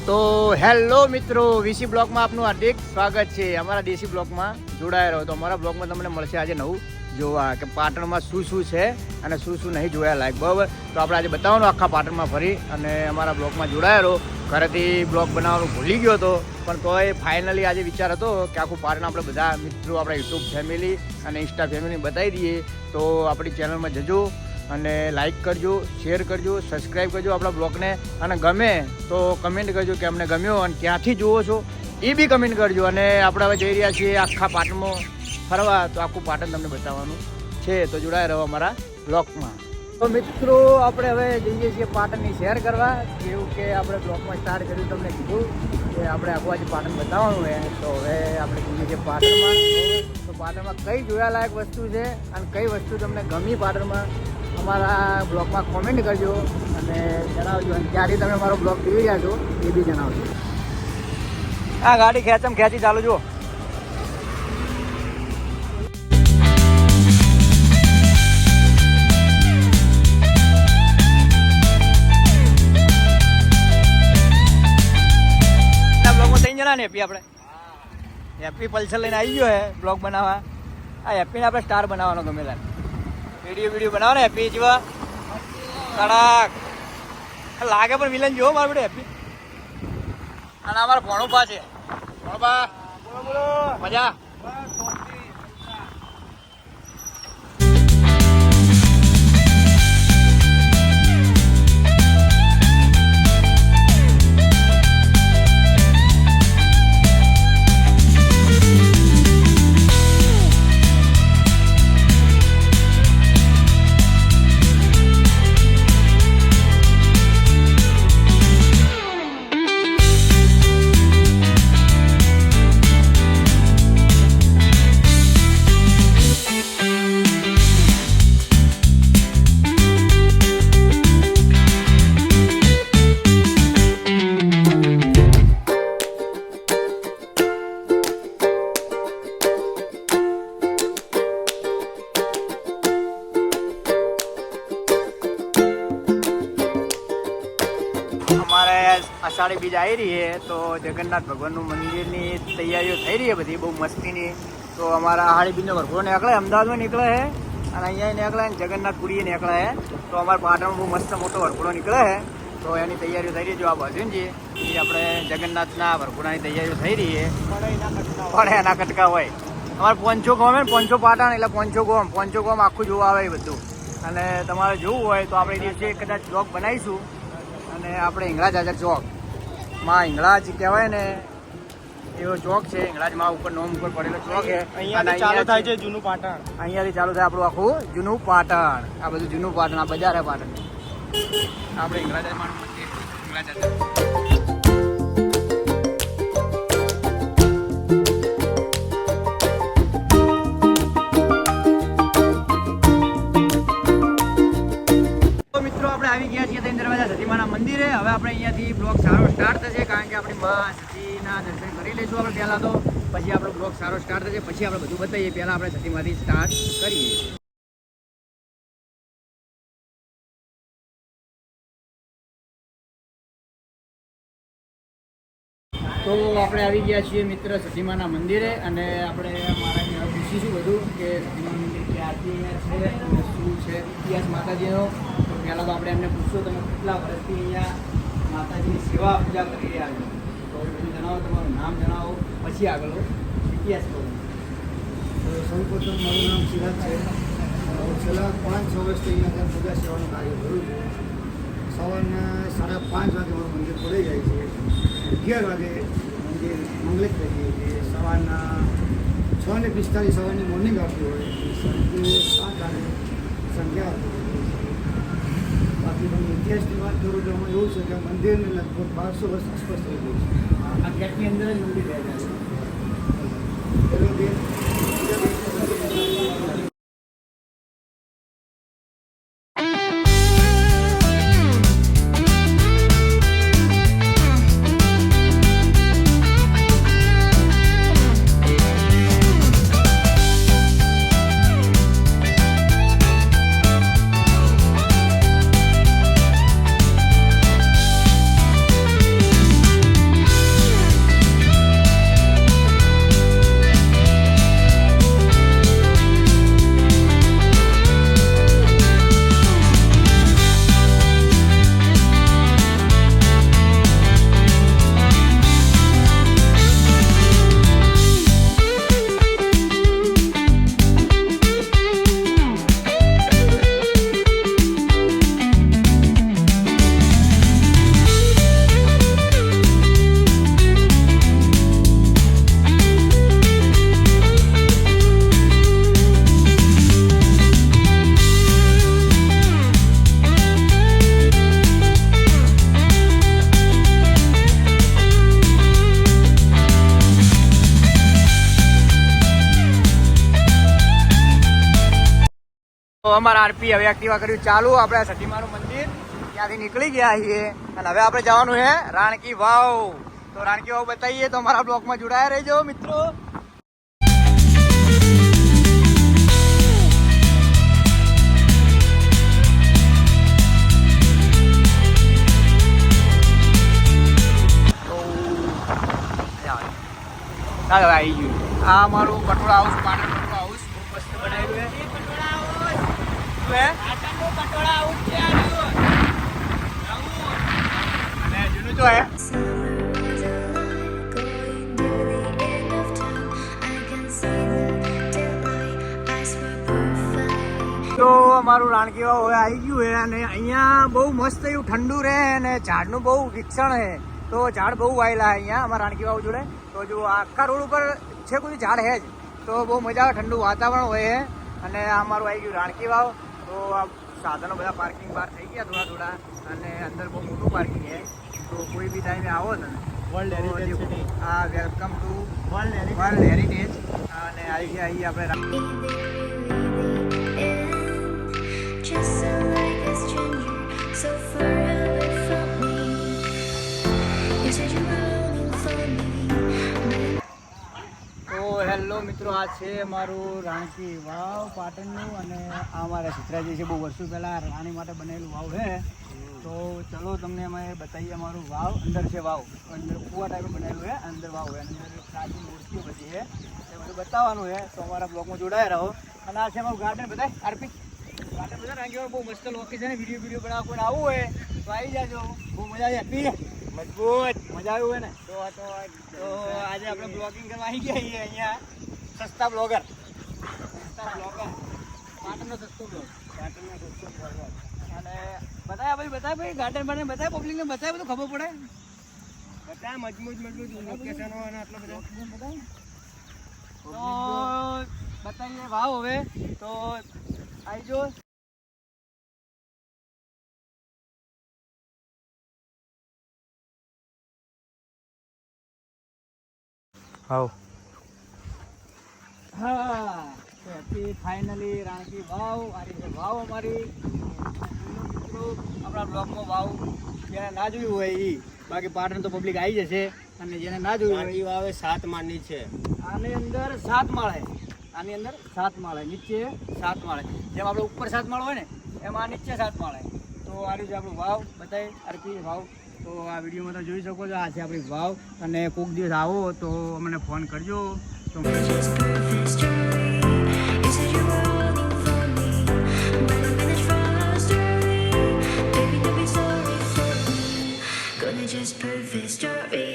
તો હેલો મિત્રો, વીસી બ્લોગમાં આપનું હાર્દિક સ્વાગત છે. અમારા દેશી બ્લોગમાં જોડાયા રહો. તો અમારા બ્લોગમાં તમને મળશે આજે નવું જોવા કે પાટણમાં શું શું છે અને શું શું નહીં જોયા લાયક. બરાબર, તો આપણે આજે બતાવવાનું આખા પાટણમાં ફરી અને અમારા બ્લોગમાં જોડાયા રહો. ઘરેથી બ્લોગ બનાવવાનું ભૂલી ગયો હતો, પણ તોય ફાઇનલી આજે વિચાર હતો કે આખું પાટણ આપણે બધા મિત્રો આપણા યુટ્યુબ ફેમિલી અને ઇન્સ્ટા ફેમિલી બતાવી દઈએ. તો આપણી ચેનલમાં જજો અને લાઈક કરજો, શેર કરજો, સબસ્ક્રાઈબ કરજો આપણા બ્લોગને, અને ગમે તો કમેન્ટ કરજો કે અમને ગમ્યો અને ક્યાંથી જુઓ છો એ બી કમેન્ટ કરજો. અને આપણે હવે જઈ રહ્યા છીએ આખા પાટણમાં ફરવા, તો આખું પાટણ તમને બતાવવાનું છે. તો જોડાયા રહો અમારા બ્લોગમાં. તો મિત્રો, આપણે હવે જઈએ છીએ પાટણની શેર કરવા. જેવું કે આપણે બ્લોગમાં સ્ટાર્ટ કર્યું, તમને કીધું કે આપણે આખું આજે પાટણ બતાવવાનું છે. તો હવે આપણે જઈએ છીએ પાટણમાં. તો પાટણમાં કઈ જોયાલાયક વસ્તુ છે અને કઈ વસ્તુ તમને ગમી પાટણમાં, અમારા બ્લોગમાં કોમેન્ટ કરજો અને જણાવજો. અને ક્યાંથી તમે મારો બ્લોગ જોઈ રહ્યા છો એ બી જણાવજો. આ ગાડી ખેંચી ચાલુ જુઓ. બ્લોગમાં 3 જણા ને હેપી, આપણે હેપી પલ્સર લઈને આવી ગયો હે બ્લોગ બનાવવા. આ હેપીને આપણે સ્ટાર બનાવવાનો ગમેલા, વિડીયો બનાવો ને હેપી જેવા કડાક લાગે. પણ વિલન જોવો મારું બેટું હેપી. અને અમારા ભણોબા છે. ભણોબા બોલો મજા. અષાઢી બીજ આવી રહી છે, તો જગન્નાથ ભગવાનનું મંદિરની તૈયારીઓ થઈ રહી છે બધી બહુ મસ્તીની. તો અમારા અષાઢી બીજનો વરઘોડો નીકળે, અમદાવાદમાં નીકળે છે અને અહીંયા નીકળે ને જગન્નાથપુરીએ નીકળે છે. તો અમારા પાટણમાં બહુ મસ્ત મોટો વરઘોડો નીકળે છે. તો એની તૈયારીઓ થઈ રહી છે. જો આ બાજુ છે એ આપણે જગન્નાથના વરઘોડાની તૈયારીઓ થઈ રહી છે. પણ એના કટકા હોય. અમારે પોંચો ગોમ ને પોંચો પાટણ, એટલે પોંચો ગોમ આખું જોવા આવે એ બધું. અને તમારે જોવું હોય તો આપણે એ દિવસે કદાચ બ્લોગ બનાવીશું. અને આપણે હિંગળાજ હાજર ચોક માં હિંગળાજ કહેવાય ને એવો ચોક છે. હિંગળાજમાં ઉપર નોમ ઉપર પડેલો ચોક છે. અહીંયાથી ચાલુ થાય છે જૂનું પાટણ. અહીંયાથી ચાલુ થાય આપણું આખું જૂનું પાટણ. આ બધું જૂનું પાટણ, આ બજાર પાટણ. આપણે હિંગળાજમાં હિંગળાજ આવી ગયા છીએ ત્રણ દરવાજા સતીમાના મંદિરે. હવે આપણે અહીંયાથી બ્લોગ સારો સ્ટાર્ટ થશે, કારણ કે આપણી મા સતીના દર્શન કરી લઈશું આપણે પહેલાં તો. પછી આપણો બ્લોગ સારો સ્ટાર્ટ થશે, પછી આપણે બધું બતાવીએ. પહેલાં આપણે સતીમાંથી સ્ટાર્ટ કરીએ. તો આપણે આવી ગયા છીએ મિત્ર સતીમાના મંદિરે. અને આપણે મારા પૂછીશું બધું કે સતીમા મંદિર ક્યાંથી છે અને શું છે ઇતિહાસ માતાજીનો. પહેલાં તો આપણે એમને પૂછશું તમે કેટલા વર્ષથી અહીંયા માતાજીની સેવા પૂજા કરી રહ્યા છો. તો બધું જણાવો, તમારું નામ જણાવો, પછી આગળ ઇતિહાસ કહો. તો સૌપ્રથમ મારું નામ સિરાજ છે. છેલ્લા 5-6 વર્ષથી અહીંયા પૂજા સેવાનું કાર્ય કરું છું. સવારના 5:30 વાગે મારું મંદિર ખોલી જાય છે. 11 વાગે મંદિર મંગલિત થઈ જાય છે. સવારના 6:45 સવારની મોર્નિંગ આવતી હોય, સાંજે 7 વાગે સંધ્યા આવતી હોય. બાકી તમે ઇતિહાસની વાત કરું તો એમાં એવું છે કે મંદિરને લગભગ 1200 વર્ષ આસપાસ થઈ ગયું છે. આ ગેટની અંદર જ મંદિર રહેલા છે. તો અમારા આરપી હવે એક્ટિવા કર્યું ચાલુ. આપણે સતીમાનું મંદિર ત્યાંથી નીકળી ગયા છીએ અને હવે આપણે જવાનું છે રાણકી વાવ. તો રાણકી વાવ બતાવીએ તો અમારા બ્લોગમાં જોડાયા રહેજો મિત્રો. ચાલો આવી ગયું. આ અમારું પટોળા હાઉસ, પાટણ પટોળા હાઉસ બહુ મસ્ત બનાવ્યું છે. અને જૂનું તો હે. તો અમારું રાણકી વાવ હવે આવી ગયું છે અને અહીંયા બહુ મસ્ત એવું ઠંડુ રહે અને ઝાડનું બહુ વિકસણ છે. તો ઝાડ બહુ વાયેલા અહીંયા અમારા રાણકી વાવ જોડે. તો જો આખા રોડ ઉપર છે કોઈ ઝાડ હે જ. તો બહુ મજા આવે, ઠંડુ વાતાવરણ હોય છે. અને આ અમારું આવી ગયું રાણકી વાવ. તો આ સાધનો બધા પાર્કિંગ બહાર થઈ ગયા થોડા થોડા અને અંદર બહુ મોટું પાર્કિંગ છે. તો કોઈ બી ટાઈમે આવો ને વર્લ્ડ હેરિટેજ સિટી. હા, વેલકમ ટુ વર્લ્ડ હેરિટેજ. અને આવી ગયા અહીં આપણે Just so like a stranger, so far away from me. You said you were longing for me. તો હેલો મિત્રો, આ છે મારું રાણકી વાવ પાટણનું અને આ અમારા સિત્રાજી છે. બહુ વર્ષો પહેલાં રાણી માટે બનેલું વાવ છે. તો ચલો તમને અમે બતાવીએ અમારું વાવ. અંદર છે વાવ, અંદર કુવા ટાઈપનું બનેલું છે. અંદર વાવ છે, અંદર પ્રાચીન મૂર્તિઓ બધી છે. એ બધું બતાવવાનું છે. તો અમારા બ્લોગમાં જોડાયા રહો. અને આ છે અમારું ગાર્ડન. બતાય આરપી ગાર્ડન બધા રાણકી વાવ બહુ મસ્ત લોકેશન છે. વિડીયો બનાવવા કોઈને આવવું હોય તો આવી જાજો. બહુ મજા આવી. આપી મજબૂત મજા આવ્યું હોય ને. તો આજે આપણે બ્લોગિંગ કરવા આવી ગયા છીએ અહીંયા. સસ્તા બ્લોગર પાટણનો સસ્તો બ્લોગ. અને બતાવ્યા ભાઈ ગાર્ડન બને બતાવે, પબ્લિકને બતાવે, બધું ખબર પડે. બતાવે મજબૂત લોકેશનો અને આટલા બધા બતાવે. તો બતાવીએ વાવ હવે. તો આવી જો. હા ફાઇનલી રાણકી વાવ. આ રીતે વાવ અમારી. મિત્રો આપણા બ્લોગમાં વાવ જેને ના જોયું હોય એ, બાકી પાટણ તો પબ્લિક આવી જશે. અને જેને ના જોયું હોય, વાવ 7 માળની છે. આની અંદર 7 માળ છે. આની અંદર 7 માળ છે, નીચે 7 માળ છે. જેમ આપણે ઉપર 7 માળ હોય ને એમ આ નીચે 7 માળ છે. તો આ રીતે આપણું વાવ બતાવી આરપી વાવ. તો આ વિડીયોમાં તમે જોઈ શકો છો, આ છે આપણી વાવ. અને કોઈક દિવસ આવો તો અમને ફોન કરજો. તો Just perfect story. You said you were longing for me, but I'm in a trust story. Baby, don't be sorry for me. Gonna just perfect story.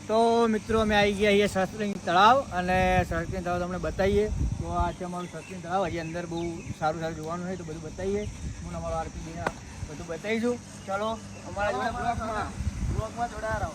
તો મિત્રો અમે આવી ગયા છીએ સસ્ત્રીંગ તળાવ. અને સસ્ત્રીંગ તળાવ તમને બતાવીએ. તો આ છે અમારું સસ્ત્રીંગ તળાવ. હજી અંદર બહુ સારું જોવાનું હોય તો બધું બતાવીએ. હું અમારો આરપીડીના બધું બતાવીશું. ચલો અમારા જોડે બ્લોગમાં જોડાયા રહો.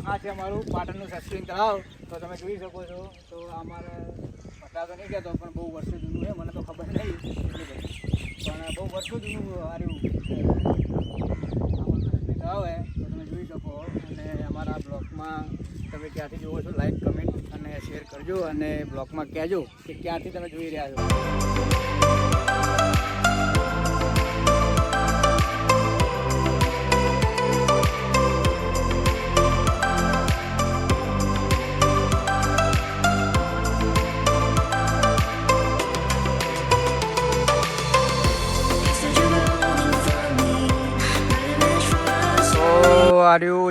આ છે અમારું પાટણનું સસ્ત્રીંગ તળાવ. તો તમે જોઈ શકો છો. તો અમારે પતા તો નહીં કહેતો પણ બહુ વર્ષો જૂનું છે. મને તો ખબર નહીં એટલી બધી, પણ બહુ વર્ષો જૂનું આવ્યું તળાવ છે. તો તમે જોઈ શકો. અને અમારા બ્લોગમાં તમે ક્યાંથી જુઓ છો લાઈક કમેન્ટ અને શેર કરજો. અને બ્લોગમાં કહેજો કે ક્યાંથી તમે જોઈ રહ્યા છો.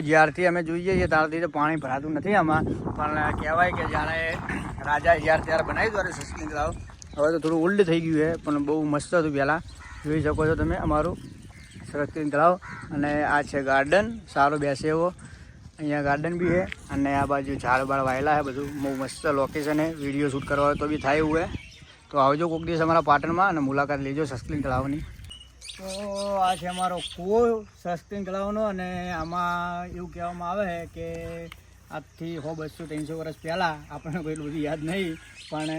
જ્યારથી અમે જોઈએ છીએ ત્યારથી તો પાણી ભરાતું નથી આમાં. પણ કહેવાય કે જ્યારે રાજા જ્યારે ત્યારે બનાવી દો સસ્તી તળાવ. હવે તો થોડું ઓલ્ડ થઈ ગયું છે પણ બહુ મસ્ત હતું પહેલાં. જોઈ શકો છો તમે અમારું સસ્તી તળાવ. અને આ છે ગાર્ડન, સારો બેસે એવો અહીંયા ગાર્ડન બી છે. અને આ બાજુ ઝાડ બાળ વાયેલા છે. બધું બહુ મસ્ત લોકેશન છે. વિડીયો શૂટ કરવા હોય તો બી થાય એવું છે. તો આવજો કોઈક દિવસ અમારા પાટણમાં અને મુલાકાત લેજો સસ્તી તળાવની. તો આ છે અમારો કૂવો સસ્તીન તળાવનો, અને આમાં એવું કહેવામાં આવે છે કે આજથી 100, 200, 300 વર્ષ પહેલાં, આપણને કોઈ એટલું બધું યાદ નહીં, પણ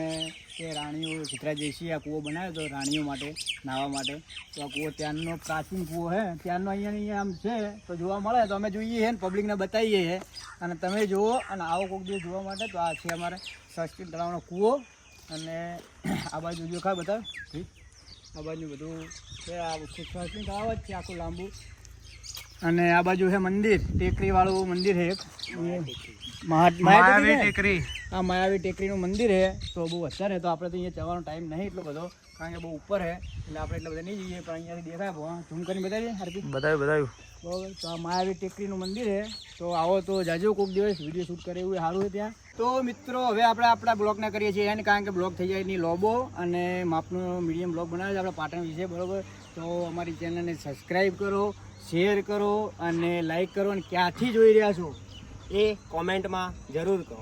કે રાણીઓ સિદ્ધરાજ જયસિંહે આ કૂવો બનાવ્યો હતો રાણીઓ માટે નાહવા માટે. તો આ કૂવો ત્યારનો પ્રાચીન કૂવો છે, ત્યારનો અહીંયા આમ છે તો જોવા મળે તો અમે જોઈએ છે ને પબ્લિકને બતાવીએ છીએ, અને તમે જુઓ અને આવો કોઈક દિવસ જોવા માટે. તો આ છે અમારે સસ્તીન તળાવનો કૂવો, અને આ બાજુ જો ખા બતાવ, આ બાજુ બધું છે, આ સસ્તીન તળાવ જ છે આખું લાંબુ. અને આ બાજુ છે મંદિર, ટેકરી વાળું મંદિર છે એક, માયાવી ટેકરી. આ માયાવી ટેકરીનું મંદિર છે. તો બહુ વધારે તો આપણે તો અહીંયા જવાનો ટાઈમ નહીં એટલો બધો, કારણ કે બહુ ઉપર છે એટલે આપણે એટલે બધા નહીં જઈએ, પણ અહીંયાથી દેખાય ઝૂમ કરીને બતાવીએ. હરપી બતાવ્યું બરાબર. તો આ માયાવી ટેકરીનું મંદિર છે. તો આવો તો જાજો કોઈક દિવસ વિડીયો શૂટ કરે એવું સારું છે ત્યાં. તો મિત્રો હવે આપણે આપણા બ્લોગને કરીએ છીએ એને, કારણ કે બ્લોગ થઈ જાય એની લોબો અને માપનો મીડિયમ બ્લોગ બનાવે છે આપણે પાટણ વિશે, બરાબર. તો અમારી ચેનલને સબસ્ક્રાઈબ કરો, શેર કરો અને લાઈક કરો, અને ક્યાંથી જોઈ રહ્યા છો એ કોમેન્ટમાં જરૂર કહો.